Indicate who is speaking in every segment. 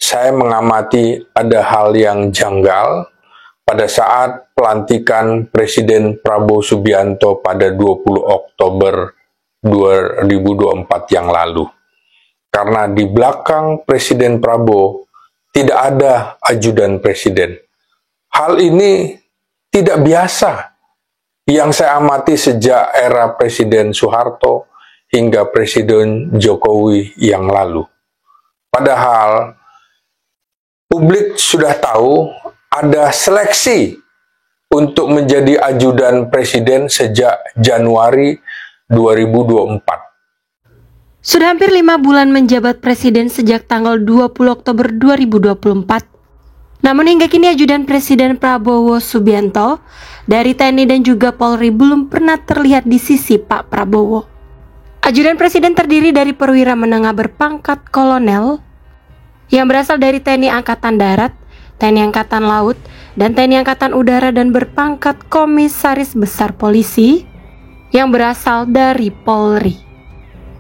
Speaker 1: saya mengamati ada hal yang janggal pada saat pelantikan Presiden Prabowo Subianto pada 20 Oktober 2024 yang lalu. Karena di belakang Presiden Prabowo tidak ada ajudan presiden. Hal ini tidak biasa yang saya amati sejak era Presiden Soeharto hingga Presiden Jokowi yang lalu. Padahal publik sudah tahu ada seleksi untuk menjadi ajudan presiden sejak Januari 2024.
Speaker 2: Sudah hampir 5 bulan menjabat presiden sejak tanggal 20 Oktober 2024. Namun hingga kini ajudan Presiden Prabowo Subianto dari TNI dan juga Polri belum pernah terlihat di sisi Pak Prabowo. Ajudan presiden terdiri dari perwira menengah berpangkat kolonel yang berasal dari TNI Angkatan Darat, TNI Angkatan Laut, dan TNI Angkatan Udara dan berpangkat Komisaris Besar Polisi yang berasal dari Polri.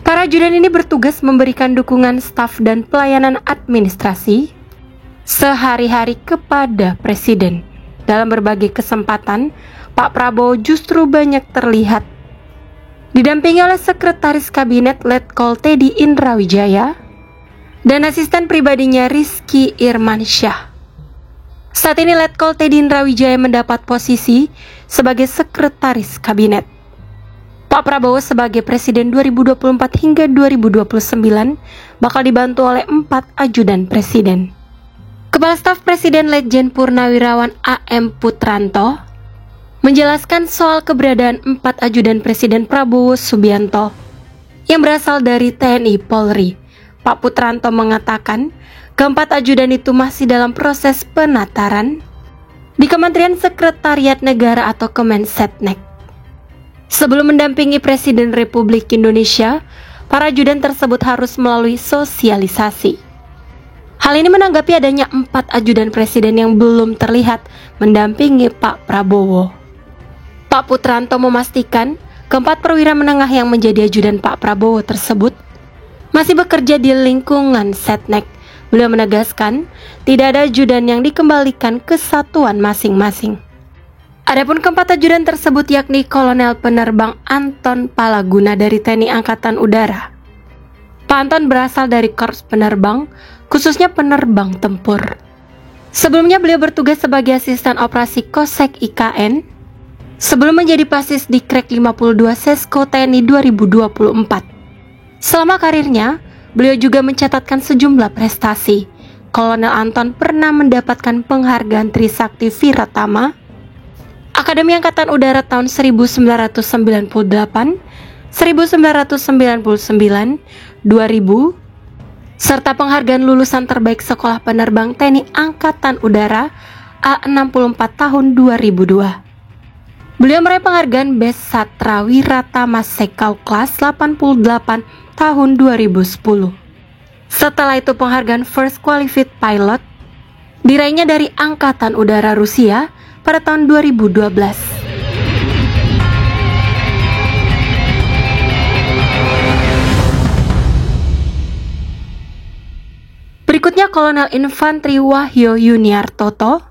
Speaker 2: Para ajudan ini bertugas memberikan dukungan staf dan pelayanan administrasi sehari-hari kepada Presiden. Dalam berbagai kesempatan, Pak Prabowo justru banyak terlihat didampingi oleh Sekretaris Kabinet Letkol Teddy Indrawijaya dan asisten pribadinya Rizky Irmansyah. Saat ini Letkol Teddy Indrawijaya mendapat posisi sebagai Sekretaris Kabinet. Pak Prabowo sebagai Presiden 2024 hingga 2029 bakal dibantu oleh 4 ajudan Presiden. Kepala Staf Presiden Letjen Purnawirawan A.M. Putranto menjelaskan soal keberadaan 4 ajudan Presiden Prabowo Subianto yang berasal dari TNI Polri. Pak Putranto mengatakan keempat ajudan itu masih dalam proses penataran di Kementerian Sekretariat Negara atau Kemensetnek. Sebelum mendampingi Presiden Republik Indonesia, para ajudan tersebut harus melalui sosialisasi. Hal ini menanggapi adanya 4 ajudan presiden yang belum terlihat mendampingi Pak Prabowo. Pak Putranto memastikan keempat perwira menengah yang menjadi ajudan Pak Prabowo tersebut masih bekerja di lingkungan Setnek. Beliau menegaskan tidak ada ajudan yang dikembalikan ke satuan masing-masing. Adapun keempat ajudan tersebut yakni Kolonel Penerbang Anton Palaguna dari TNI Angkatan Udara. Pak Anton berasal dari Korps Penerbang, khususnya penerbang tempur. Sebelumnya beliau bertugas sebagai asisten operasi Kosek IKN sebelum menjadi Pasis Dikrek 52 Sesko TNI 2024. Selama karirnya, beliau juga mencatatkan sejumlah prestasi. Kolonel Anton pernah mendapatkan penghargaan Trisakti Viratama, Akademi Angkatan Udara tahun 1998, 1999, 2000, serta penghargaan lulusan terbaik Sekolah Penerbang TNI Angkatan Udara A64 tahun 2002. Beliau meraih penghargaan Best Satra Wiratama Sekau Kelas 88 tahun 2010. Setelah itu penghargaan First Qualified Pilot diraihnya dari Angkatan Udara Rusia pada tahun 2012. Berikutnya Kolonel Infantri Wahyo Yuniartoto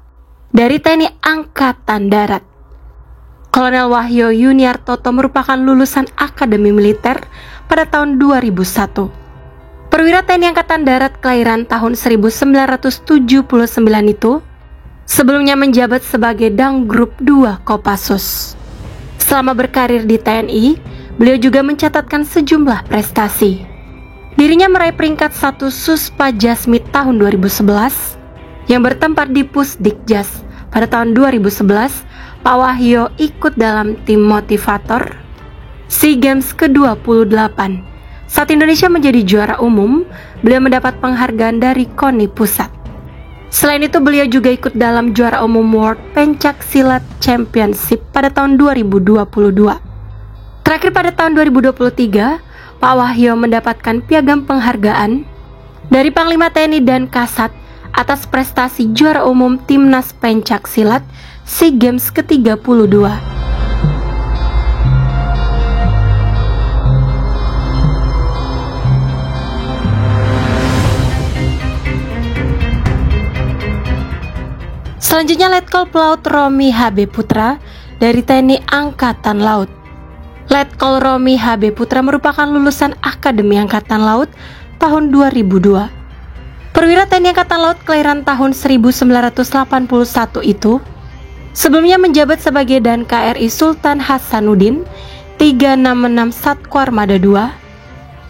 Speaker 2: dari TNI Angkatan Darat. Kolonel Wahyo Yuniartoto merupakan lulusan Akademi Militer pada tahun 2001. Perwira TNI Angkatan Darat kelahiran tahun 1979 itu sebelumnya menjabat sebagai Danggrup 2 Kopassus. Selama berkarir di TNI, beliau juga mencatatkan sejumlah prestasi. Dirinya meraih peringkat 1 Suspa Jasmit tahun 2011 yang bertempat di Pusdikjas. Pada tahun 2011, Pak Wahyo ikut dalam tim motivator SEA Games ke-28. Saat Indonesia menjadi juara umum, beliau mendapat penghargaan dari KONI Pusat. Selain itu, beliau juga ikut dalam juara umum World Pencak Silat Championship pada tahun 2022. Terakhir pada tahun 2023, Pak Wahyo mendapatkan piagam penghargaan dari Panglima TNI dan Kasat atas prestasi juara umum Timnas Pencak Silat SEA Games ke-32. Selanjutnya Letkol Pelaut Romi HB Putra dari TNI Angkatan Laut. Letkol Romi HB Putra merupakan lulusan Akademi Angkatan Laut tahun 2002. Perwira TNI Angkatan Laut kelahiran tahun 1981 itu sebelumnya menjabat sebagai Dan KRI Sultan Hasanuddin 366 Satko Armada II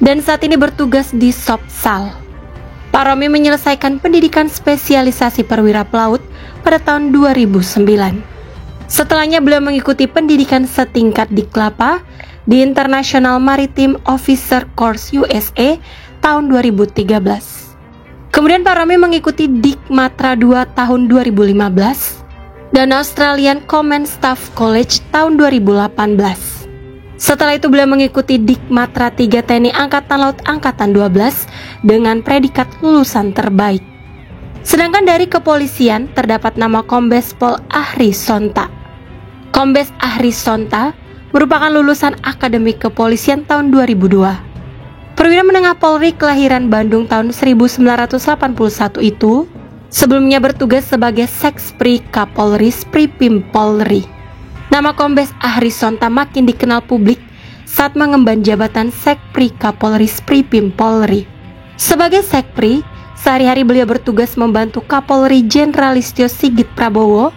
Speaker 2: dan saat ini bertugas di Sopsal. Pak Romi menyelesaikan pendidikan spesialisasi perwira pelaut pada tahun 2009. Setelahnya beliau mengikuti pendidikan setingkat di Kelapa di International Maritime Officer Course USA tahun 2013. Kemudian Pak Romi mengikuti Dikmatra 2 tahun 2015 dan Australian Command Staff College tahun 2018. Setelah itu beliau mengikuti Dikmatra 3 TNI Angkatan Laut Angkatan 12 dengan predikat lulusan terbaik. Sedangkan dari kepolisian terdapat nama Kombes Pol Ahri Sonta. Kombes Ahri Sonta merupakan lulusan Akademi Kepolisian tahun 2002. Perwira menengah Polri kelahiran Bandung tahun 1981 itu sebelumnya bertugas sebagai Sekspri Kapolri Spripim Polri. Nama Kombes Ahri Sonta makin dikenal publik saat mengemban jabatan Sekpri Kapolri Spripim Polri. Sebagai Sekpri, sehari-hari beliau bertugas membantu Kapolri Jenderal Listio Sigit Prabowo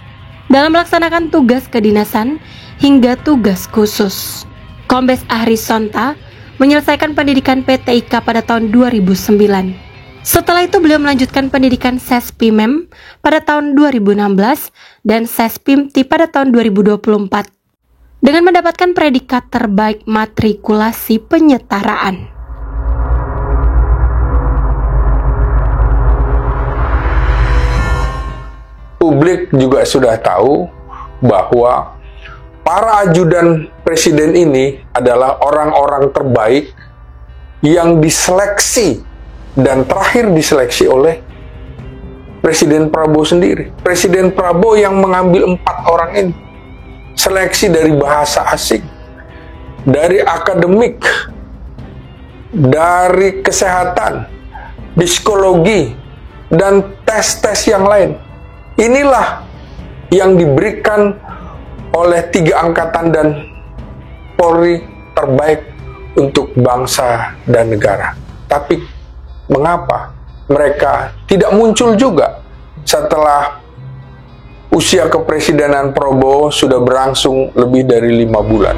Speaker 2: dalam melaksanakan tugas kedinasan hingga tugas khusus. Kombes Ahri Sonta menyelesaikan pendidikan PTIK pada tahun 2009. Setelah itu beliau melanjutkan pendidikan Sespimem pada tahun 2016 dan Sespimti pada tahun 2024 dengan mendapatkan predikat terbaik matrikulasi penyetaraan.
Speaker 1: Publik juga sudah tahu bahwa para ajudan presiden ini adalah orang-orang terbaik yang diseleksi dan terakhir diseleksi oleh Presiden Prabowo sendiri. Presiden Prabowo yang mengambil 4 orang ini. Seleksi dari bahasa asing, dari akademik, dari kesehatan, psikologi, dan tes-tes yang lain. Inilah yang diberikan oleh 3 angkatan dan Polri terbaik untuk bangsa dan negara. Tapi mengapa mereka tidak muncul juga setelah usia kepresidenan Prabowo sudah berlangsung lebih dari 5 bulan?